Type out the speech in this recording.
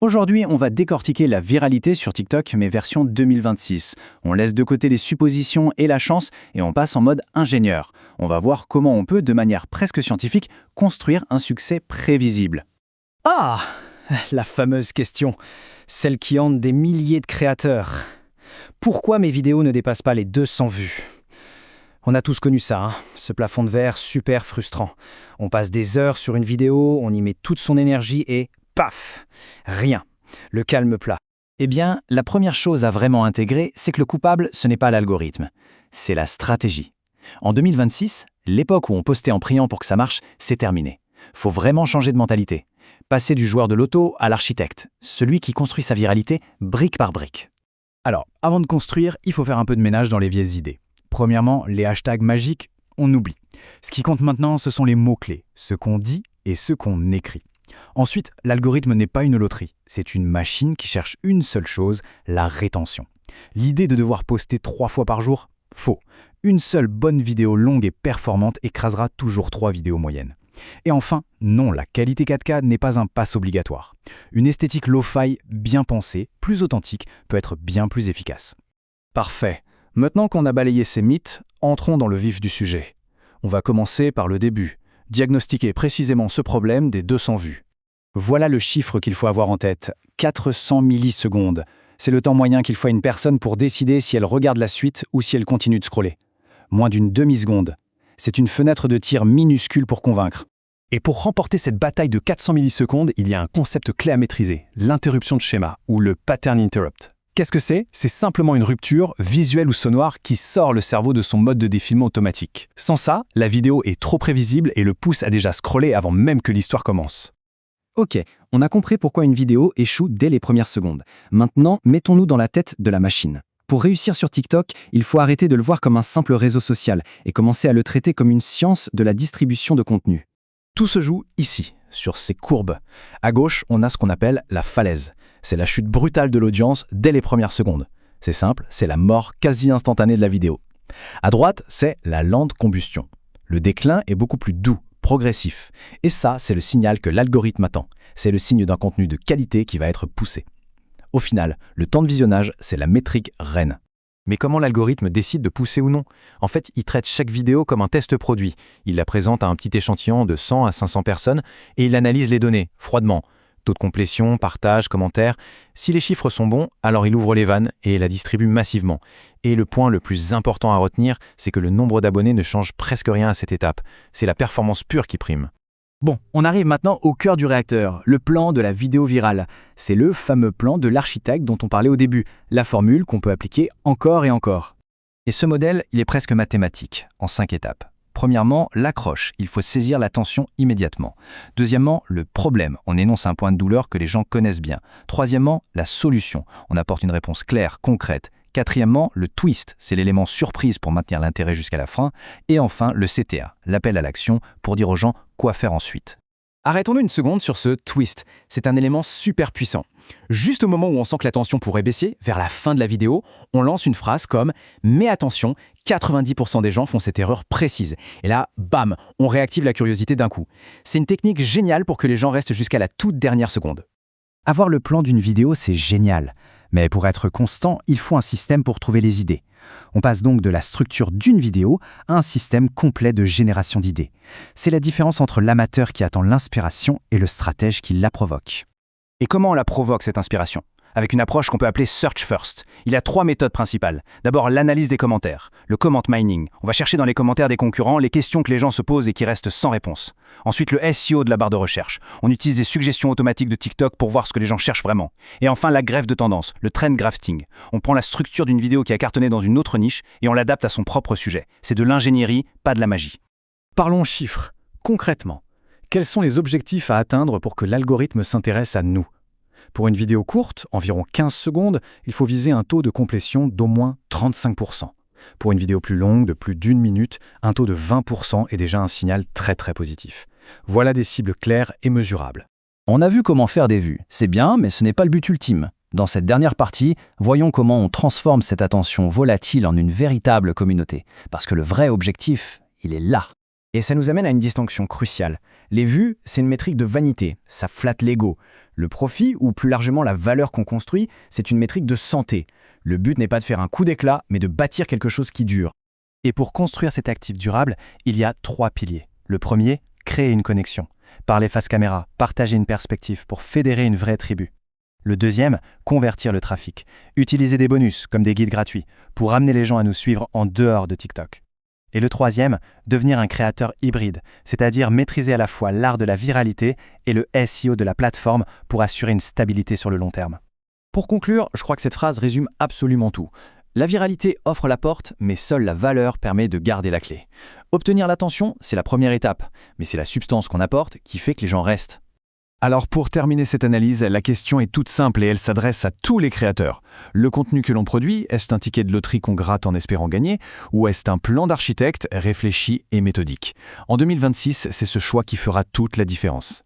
Aujourd'hui, on va décortiquer la viralité sur TikTok, mais version 2026. On laisse de côté les suppositions et la chance et on passe en mode ingénieur. On va voir comment on peut, de manière presque scientifique, construire un succès prévisible. Ah, la fameuse question, celle qui hante des milliers de créateurs. Pourquoi mes vidéos ne dépassent pas les 200 vues ? On a tous connu ça, ce plafond de verre super frustrant. On passe des heures sur une vidéo, on y met toute son énergie et paf, rien. Le calme plat. Eh bien, la première chose à vraiment intégrer, c'est que le coupable, ce n'est pas l'algorithme, c'est la stratégie. En 2026, l'époque où on postait en priant pour que ça marche, c'est terminé. Faut vraiment changer de mentalité. Passer du joueur de loto à l'architecte, celui qui construit sa viralité brique par brique. Alors, avant de construire, il faut faire un peu de ménage dans les vieilles idées. Premièrement, les hashtags magiques, on oublie. Ce qui compte maintenant, ce sont les mots-clés, ce qu'on dit et ce qu'on écrit. Ensuite, l'algorithme n'est pas une loterie, c'est une machine qui cherche une seule chose, la rétention. L'idée de devoir poster 3 fois par jour, faux. Une seule bonne vidéo longue et performante écrasera toujours 3 vidéos moyennes. Et enfin, non, la qualité 4K n'est pas un pass obligatoire. Une esthétique lo-fi bien pensée, plus authentique, peut être bien plus efficace. Parfait. Maintenant qu'on a balayé ces mythes, entrons dans le vif du sujet. On va commencer par le début. Diagnostiquer précisément ce problème des 200 vues. Voilà le chiffre qu'il faut avoir en tête, 400 millisecondes. C'est le temps moyen qu'il faut à une personne pour décider si elle regarde la suite ou si elle continue de scroller. Moins d'une demi-seconde. C'est une fenêtre de tir minuscule pour convaincre. Et pour remporter cette bataille de 400 millisecondes, il y a un concept clé à maîtriser, l'interruption de schéma, ou le pattern interrupt. Qu'est-ce que c'est ? C'est simplement une rupture, visuelle ou sonore, qui sort le cerveau de son mode de défilement automatique. Sans ça, la vidéo est trop prévisible et le pousse à déjà scroller avant même que l'histoire commence. Ok, on a compris pourquoi une vidéo échoue dès les premières secondes. Maintenant, mettons-nous dans la tête de la machine. Pour réussir sur TikTok, il faut arrêter de le voir comme un simple réseau social et commencer à le traiter comme une science de la distribution de contenu. Tout se joue ici, sur ces courbes. À gauche, on a ce qu'on appelle la falaise. C'est la chute brutale de l'audience dès les premières secondes. C'est simple, c'est la mort quasi instantanée de la vidéo. À droite, c'est la lente combustion. Le déclin est beaucoup plus doux, progressif. Et ça, c'est le signal que l'algorithme attend. C'est le signe d'un contenu de qualité qui va être poussé. Au final, le temps de visionnage, c'est la métrique reine. Mais comment l'algorithme décide de pousser ou non ? En fait, il traite chaque vidéo comme un test produit. Il la présente à un petit échantillon de 100 à 500 personnes et il analyse les données, froidement. Taux de complétion, partage, commentaires. Si les chiffres sont bons, alors il ouvre les vannes et la distribue massivement. Et le point le plus important à retenir, c'est que le nombre d'abonnés ne change presque rien à cette étape. C'est la performance pure qui prime. Bon, on arrive maintenant au cœur du réacteur, le plan de la vidéo virale. C'est le fameux plan de l'architecte dont on parlait au début, la formule qu'on peut appliquer encore et encore. Et ce modèle, il est presque mathématique, en 5 étapes. Premièrement, l'accroche, il faut saisir l'attention immédiatement. Deuxièmement, le problème, on énonce un point de douleur que les gens connaissent bien. Troisièmement, la solution, on apporte une réponse claire, concrète. Quatrièmement, le twist, c'est l'élément surprise pour maintenir l'intérêt jusqu'à la fin. Et enfin, le CTA, l'appel à l'action, pour dire aux gens quoi faire ensuite. Arrêtons-nous une seconde sur ce twist. C'est un élément super puissant. Juste au moment où on sent que la tension pourrait baisser, vers la fin de la vidéo, on lance une phrase comme « Mais attention, 90% des gens font cette erreur précise ». Et là, bam, on réactive la curiosité d'un coup. C'est une technique géniale pour que les gens restent jusqu'à la toute dernière seconde. Avoir le plan d'une vidéo, c'est génial. Mais pour être constant, il faut un système pour trouver les idées. On passe donc de la structure d'une vidéo à un système complet de génération d'idées. C'est la différence entre l'amateur qui attend l'inspiration et le stratège qui la provoque. Et comment on la provoque, cette inspiration ? Avec une approche qu'on peut appeler Search First. Il y a 3 méthodes principales. D'abord, l'analyse des commentaires, le comment mining. On va chercher dans les commentaires des concurrents les questions que les gens se posent et qui restent sans réponse. Ensuite, le SEO de la barre de recherche. On utilise des suggestions automatiques de TikTok pour voir ce que les gens cherchent vraiment. Et enfin, la greffe de tendance, le trend grafting. On prend la structure d'une vidéo qui a cartonné dans une autre niche et on l'adapte à son propre sujet. C'est de l'ingénierie, pas de la magie. Parlons chiffres. Concrètement, quels sont les objectifs à atteindre pour que l'algorithme s'intéresse à nous ? Pour une vidéo courte, environ 15 secondes, il faut viser un taux de complétion d'au moins 35%. Pour une vidéo plus longue, de plus d'1 minute, un taux de 20% est déjà un signal très positif. Voilà des cibles claires et mesurables. On a vu comment faire des vues. C'est bien, mais ce n'est pas le but ultime. Dans cette dernière partie, voyons comment on transforme cette attention volatile en une véritable communauté. Parce que le vrai objectif, il est là. Et ça nous amène à une distinction cruciale. Les vues, c'est une métrique de vanité, ça flatte l'ego. Le profit, ou plus largement la valeur qu'on construit, c'est une métrique de santé. Le but n'est pas de faire un coup d'éclat, mais de bâtir quelque chose qui dure. Et pour construire cet actif durable, il y a 3 piliers. Le premier, créer une connexion. Parler face caméra, partager une perspective pour fédérer une vraie tribu. Le deuxième, convertir le trafic. Utiliser des bonus, comme des guides gratuits, pour amener les gens à nous suivre en dehors de TikTok. Et le troisième, devenir un créateur hybride, c'est-à-dire maîtriser à la fois l'art de la viralité et le SEO de la plateforme pour assurer une stabilité sur le long terme. Pour conclure, je crois que cette phrase résume absolument tout. La viralité offre la porte, mais seule la valeur permet de garder la clé. Obtenir l'attention, c'est la première étape, mais c'est la substance qu'on apporte qui fait que les gens restent. Alors pour terminer cette analyse, la question est toute simple et elle s'adresse à tous les créateurs. Le contenu que l'on produit, est-ce un ticket de loterie qu'on gratte en espérant gagner ou est-ce un plan d'architecte réfléchi et méthodique? En 2026, c'est ce choix qui fera toute la différence.